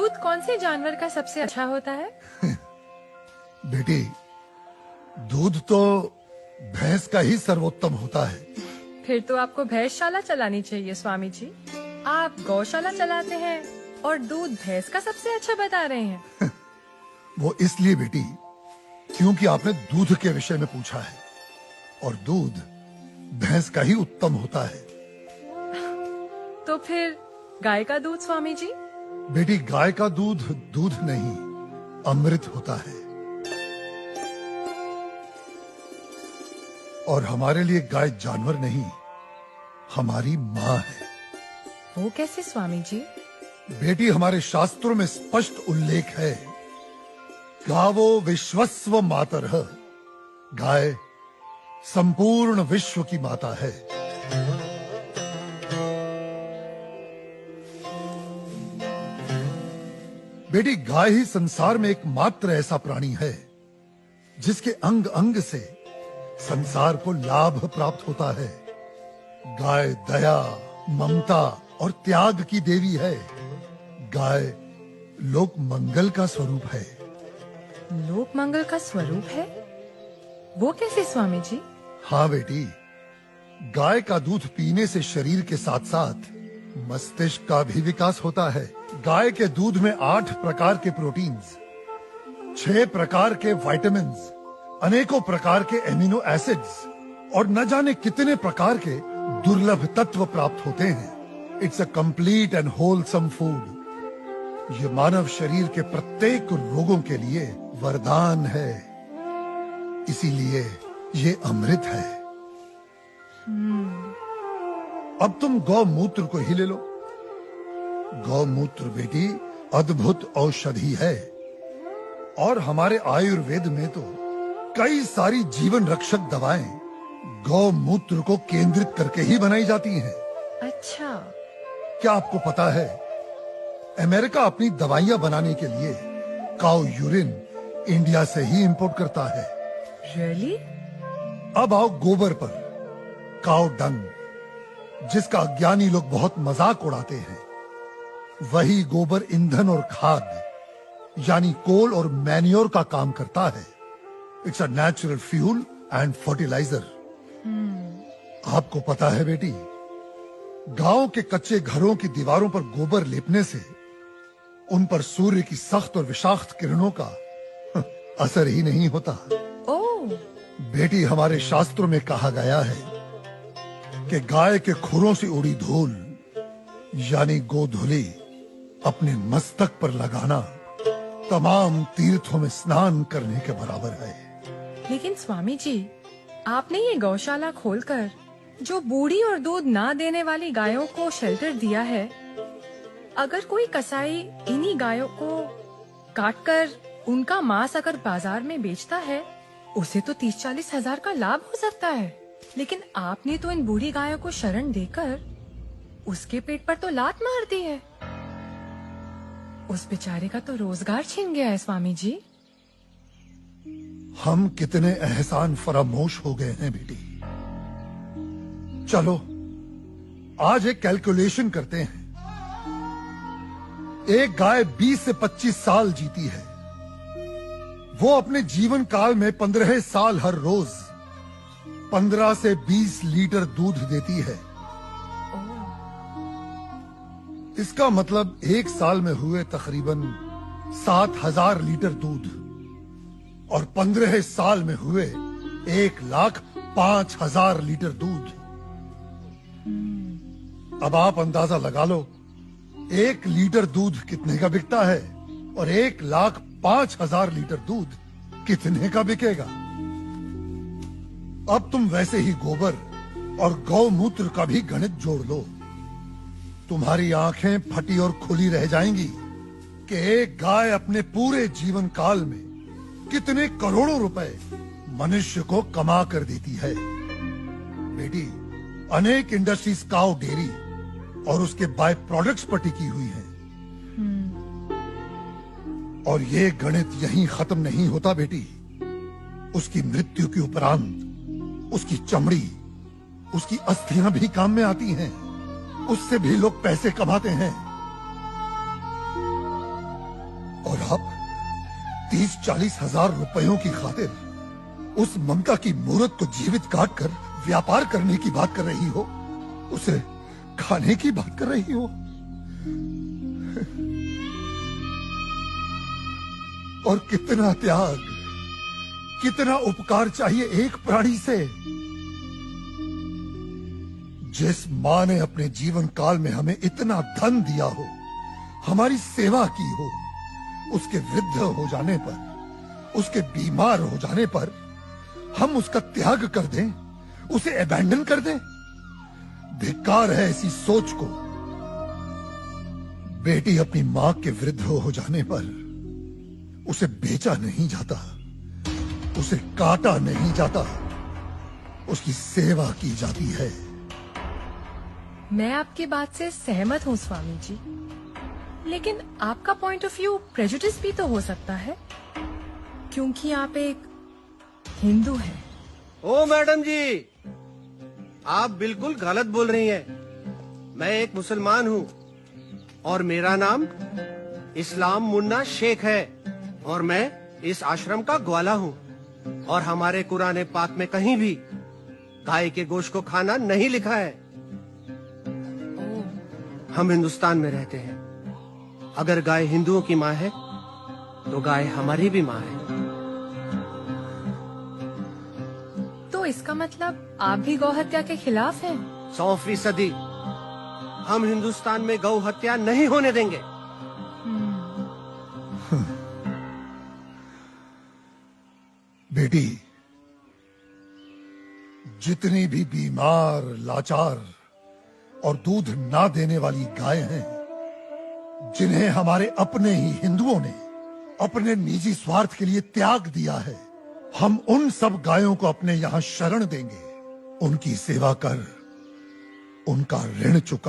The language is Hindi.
दूध कौन से जानवर का सबसे अच्छा होता है? बेटी, दूध तो भैंस का ही सर्वोत्तम होता है। फिर तो आपको भैंसशाला चलानी चाहिए स्वामी जी। आप गौशाला चलाते हैं और दूध भैंस का सबसे अच्छा बता रहे हैं। वो इसलिए बेटी क्योंकि आपने दूध के विषय में पूछा है, और दूध भैंस का ही उत्तम होता है। तो फिर गाय का दूध स्वामी जी? बेटी, गाय का दूध दूध नहीं, अमृत होता है। और हमारे लिए गाय जानवर नहीं, हमारी माँ है। वो कैसे स्वामी जी? बेटी, हमारे शास्त्रों में स्पष्ट उल्लेख है, गावो विश्वस्व मातरः, गाय संपूर्ण विश्व की माता है। बेटी, गाय ही संसार में एकमात्र ऐसा प्राणी है जिसके अंग अंग से संसार को लाभ प्राप्त होता है। गाय दया, ममता और त्याग की देवी है। गाय लोक मंगल का स्वरूप है। लोक मंगल का स्वरूप है? वो कैसे स्वामी जी? हाँ बेटी, गाय का दूध पीने से शरीर के साथ साथ मस्तिष्क का भी विकास होता है। गाय के दूध में 8 प्रकार के प्रोटीन्स, 6 प्रकार के विटामिन्स, अनेकों प्रकार के एमिनो एसिड्स और न जाने कितने प्रकार के दुर्लभ तत्व प्राप्त होते हैं। It's a complete and wholesome food. ये मानव शरीर के प्रत्येक रोगों के लिए वरदान है, इसीलिए ये अमृत है। अब तुम गौमूत्र को ही ले लो। गौमूत्र बेटी अद्भुत औषधि है, और हमारे आयुर्वेद में तो कई सारी जीवन रक्षक दवाएं गौमूत्र को केंद्रित करके ही बनाई जाती हैं। अच्छा। क्या आपको पता है, अमेरिका अपनी दवाइयां बनाने के लिए काऊ यूरिन इंडिया से ही इंपोर्ट करता है। रियली? अब आओ गोबर पर। काऊ डंग, जिसका अज्ञानी लोग बहुत मजाक उड़ाते हैं, वही गोबर ईंधन और खाद यानी कोल और मैन्योर का काम करता है। It's a natural fuel and fertiliser. आपको पता है बेटी, गांव के कच्चे घरों की दीवारों पर गोबर लेपने से उन पर सूर्य की सख्त और विषाक्त किरणों का असर ही नहीं होता। ओह। बेटी, हमारे शास्त्रों में कहा गया है कि गाय के खुरों से उड़ी धूल यानी गोधूली अपने मस्तक पर लगाना तमाम तीर्थों में स्नान करने के बराबर है। लेकिन स्वामी जी, आपने ये गौशाला खोलकर जो बूढ़ी और दूध ना देने वाली गायों को शेल्टर दिया है, अगर कोई कसाई इन्हीं गायों को काटकर उनका मांस अगर बाजार में बेचता है, उसे तो 30-40 हजार का लाभ हो सकता है। लेकिन आपने तो इन बूढ़ी गायों को शरण देकर उसके पेट पर तो लात मार दी है। उस बेचारे का तो रोजगार छिन गया है स्वामी जी। हम कितने एहसान फरामोश हो गए हैं बेटी। चलो आज एक कैलकुलेशन करते हैं। एक गाय 20 से 25 साल जीती है। वो अपने जीवन काल में 15 साल हर रोज 15 से 20 लीटर दूध देती है। इसका मतलब एक साल में हुए तकरीबन 7,000 लीटर दूध, और 15 साल में हुए 1,05,000 लीटर दूध। अब आप अंदाजा लगा लो, 1 लीटर दूध कितने का बिकता है, और 1,05,000 लीटर दूध कितने का बिकेगा। अब तुम वैसे ही गोबर और गौमूत्र का भी गणित जोड़ लो। तुम्हारी आंखें फटी और खुली रह जाएंगी कि एक गाय अपने पूरे जीवन काल में कितने करोड़ों रुपए मनुष्य को कमा कर देती है। बेटी, अनेक इंडस्ट्रीज काऊ डेयरी और उसके बाय प्रोडक्ट्स पर टिकी हुई हैं। और ये गणित यहीं खत्म नहीं होता बेटी। उसकी मृत्यु के उपरांत उसकी चमड़ी, उसकी अस्थियां भी काम में आती हैं। उससे भी लोग पैसे कमाते हैं। आप 30-40 हजार रुपयों की खातिर उस ममता की मूर्त को जीवित काट कर व्यापार करने की बात कर रही हो, उसे खाने की बात कर रही हो। और कितना त्याग, कितना उपकार चाहिए एक प्राणी से। जिस मां ने अपने जीवन काल में हमें इतना धन दिया हो, हमारी सेवा की हो, उसके वृद्ध हो जाने पर, उसके बीमार हो जाने पर हम उसका त्याग कर दें, उसे अबैंडन कर दें। धिक्कार है ऐसी सोच को। बेटी अपनी मां के वृद्ध हो जाने पर उसे बेचा नहीं जाता, उसे काटा नहीं जाता, उसकी सेवा की जाती है। मैं आपकी बात से सहमत हूँ स्वामी जी, लेकिन आपका पॉइंट ऑफ व्यू प्रेजुडिस भी तो हो सकता है, क्योंकि आप एक हिंदू हैं। ओ मैडम जी, आप बिल्कुल गलत बोल रही हैं। मैं एक मुसलमान हूँ और मेरा नाम इस्लाम मुन्ना शेख है और मैं इस आश्रम का ग्वाला हूँ। और हमारे कुरान पाक में कहीं भी गाय के गोश्त को खाना नहीं लिखा है। हम हिंदुस्तान में रहते हैं। अगर गाय हिंदुओं की माँ है तो गाय हमारी भी माँ है। तो इसका मतलब आप भी गौ हत्या के खिलाफ हैं? 100%। हम हिंदुस्तान में गौ हत्या नहीं होने देंगे। बेटी, जितनी भी बीमार, लाचार और दूध ना देने वाली गाय हैं, जिन्हें हमारे अपने ही हिंदुओं ने अपने निजी स्वार्थ के लिए त्याग दिया है, हम उन सब गायों को अपने यहां शरण देंगे। उनकी सेवा कर उनका ऋण चुका